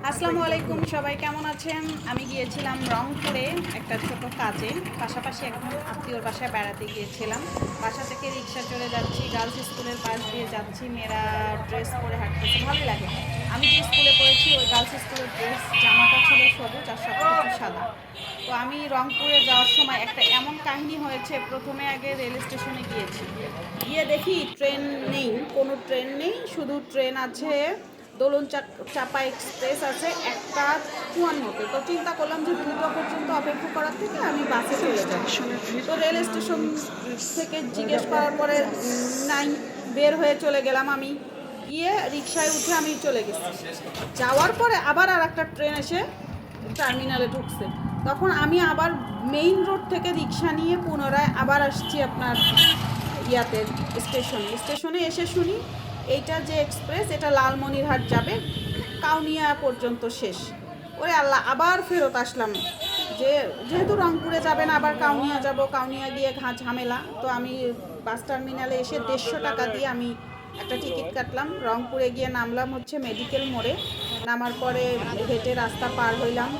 আসসালামু আলাইকুম, সবাই কেমন আছেন? আমি গিয়েছিলাম রংপুরে একটা ছোট কাজে, পাশাপাশি একদম আত্মীয়র বাসায় বেড়াতে গিয়েছিলাম। বাসা থেকে রিক্সা চড়ে যাচ্ছি, গার্লস স্কুলের পাশ দিয়ে যাচ্ছি, মেয়েরা ড্রেস পরে হাঁটতেছে, ভালোই লাগে। আমি যে স্কুলে পড়েছি ওই গার্লস স্কুলের ড্রেস জামাটা ছিল সবুজ আর সব কিছু সাদা। তো আমি রংপুরে যাওয়ার সময় একটা এমন কাহিনী হয়েছে, প্রথমে আগে রেল স্টেশনে গিয়েছি, গিয়ে দেখি ট্রেন নেই, কোনো ট্রেন নেই, শুধু ট্রেন আছে দোলন চাপা এক্সপ্রেস আছে 1:54-তে। তো চিন্তা করলাম যে 2টা পর্যন্ত অপেক্ষা করার থেকে আমি বাসে চলে যাই। তো রেল স্টেশন থেকে জিজ্ঞেস করার পরে নাই, বের হয়ে চলে গেলাম। আমি গিয়ে রিক্সায় উঠে আমি চলে গেছি। যাওয়ার পরে আবার আর একটা ট্রেন এসে টার্মিনালে ঢুকছে। তখন আমি আবার মেইন রোড থেকে রিক্সা নিয়ে পুনরায় আবার আসছি আপনার স্টেশনে এসে শুনি এইটা যে এক্সপ্রেস এটা লালমনিরহাট যাবে, কাউনিয়া পর্যন্ত শেষ। ওরে আল্লাহ, আবার ফেরত আসলাম। যেহেতু রংপুরে যাবে না, আবার কাউনিয়া যাব, কাউনিয়া গিয়ে ঝামেলা। তো আমি বাস টার্মিনালে এসে 150 টাকা দিয়ে আমি একটা টিকিট কাটলাম। রংপুরে গিয়ে নামলাম হচ্ছে মেডিকেল মোড়ে। নামার পরে হেঁটে রাস্তা পার হইলাম,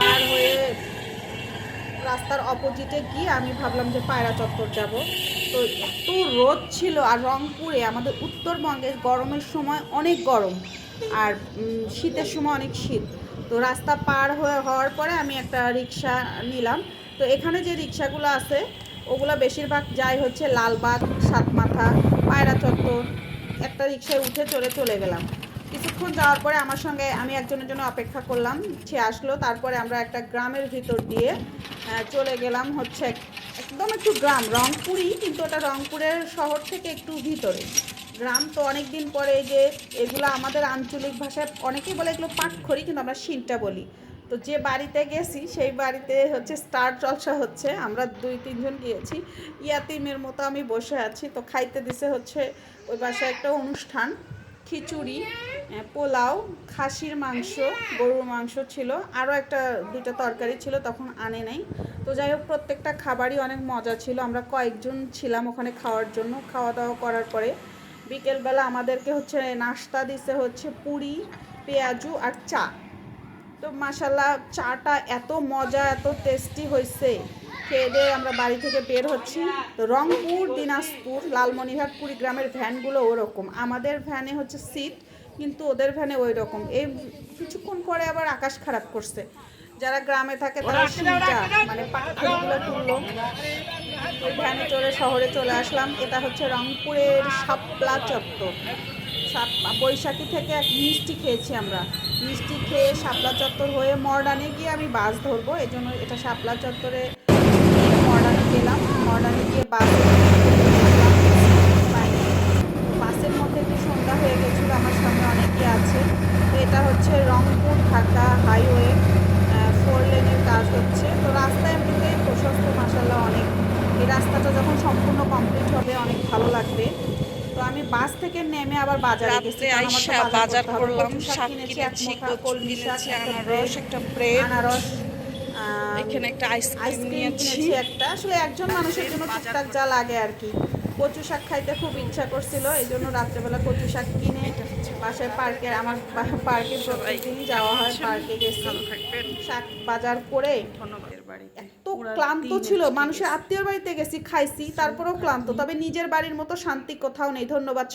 পার হয়ে রাস্তার অপোজিটে গিয়ে আমি ভাবলাম যে পায়রা চত্বর যাব। তো এত রোদ ছিল, আর রংপুরে আমাদের উত্তরবঙ্গে গরমের সময় অনেক গরম, আর শীতের সময় অনেক শীত। তো রাস্তা পার হওয়ার পরে আমি একটা রিক্সা নিলাম। তো এখানে যে রিক্সাগুলো আছে ওগুলো বেশিরভাগ যায় হচ্ছে লালবাগ, সাতমাথা, পায়রা চত্বর। একটা রিক্সায় উঠে চলে গেলাম। কিছুক্ষণ যাওয়ার পরে আমার সঙ্গে আমি একজনের জন্য অপেক্ষা করলাম, সে আসলো। তারপরে আমরা একটা গ্রামের ভিতর দিয়ে চলে গেলাম হচ্ছে একদম একটু গ্রাম, রংপুরই, কিন্তু ওটা রংপুরের শহর থেকে একটু ভিতরে গ্রাম। তো অনেক দিন পরে এই যে এগুলো আমাদের আঞ্চলিক ভাষায় অনেকেই বলে এগুলো পাটখড়ি, কিন্তু আমরা শিলটা বলি। তো যে বাড়িতে গেছি সেই বাড়িতে হচ্ছে স্টার জলসা হচ্ছে, আমরা 2-3 জন গিয়েছি। ইয়াতিমের মতো আমি বসে আছি। তো খাইতে দিছে হচ্ছে ওই বাসায় একটা অনুষ্ঠান, খিচুড়ি, পোলাও, খাসির মাংস, গরুর মাংস ছিল, আরও একটা 2টা তরকারি ছিল, তখন আনে নাই। তো যাই হোক, প্রত্যেকটা খাবারই অনেক মজা ছিল। আমরা কয়েকজন ছিলাম ওখানে খাওয়ার জন্য। খাওয়া দাওয়া করার পরে বিকেলবেলা আমাদেরকে হচ্ছে নাস্তা দিছে হচ্ছে পুরি, পেঁয়াজু আর চা। তো মাশাল্লাহ, চাটা এত মজা, এত টেস্টি হয়েছে। খেয়ে দিয়ে আমরা বাড়ি থেকে বের হচ্ছি। তো রংপুর, দিনাজপুর, লালমনিরহাট, কুড়িগ্রামের ভ্যানগুলো ওরকম, আমাদের ভ্যানে হচ্ছে সিট, কিন্তু ওদের ভ্যানে ওই রকম। এই কিছুক্ষণ পরে আবার আকাশ খারাপ করছে। যারা গ্রামে থাকে তারা সিনটা মানে পাখিগুলো তুললো। ওই ভ্যানে চড়ে শহরে চলে আসলাম। এটা হচ্ছে রংপুরের শাপলা চত্বর। বৈশাখী থেকে এক মিষ্টি খেয়েছি আমরা। মিষ্টি খেয়ে শাপলা চত্বর হয়ে মর্ডানে গিয়ে আমি বাস ধরবো, এই জন্য এটা শাপলা চত্বরে মর্ডানে গেলাম। মর্ডানে গিয়ে বাসের মধ্যে একটু সন্ধ্যা হয়ে গেছিলো, আমার সামনে অনেকে আছে। তো এটা হচ্ছে রংপুর ঢাকা হাইওয়ে, 4 লেনের কাজ হচ্ছে। তো রাস্তায় এমনিতেই প্রশস্ত, মাসাল্লাহ অনেক। এই রাস্তাটা যখন সম্পূর্ণ কমপ্লিট হবে অনেক ভালো লাগবে। তো আমি বাস থেকে নেমে আবার বাজারে গেছি, বাজার করলাম, শাক কিনেছি, কলমি শাক, আনারস, একটা ব্রেড, আনারস, এখানে একটা আইসক্রিম কিনেছি একটা। আসলে একজন মানুষের জন্য টুকটাক যা লাগে আর কি। কচু শাক খাইতে খুব ইচ্ছা করছিল, এই জন্য রাত্রেবেলা কচু শাক কিনে বাসায় পার্কে, আমার পার্কে প্রতিদিনই যাওয়া হয়, পার্কে গেছি, শাক বাজার করে। এত ক্লান্ত ছিল, মানুষের আত্মীয়র বাড়িতে গেছি, খাইছি, তারপরেও ক্লান্ত, তবে নিজের বাড়ির মতো শান্তি কোথাও নেই। ধন্যবাদ।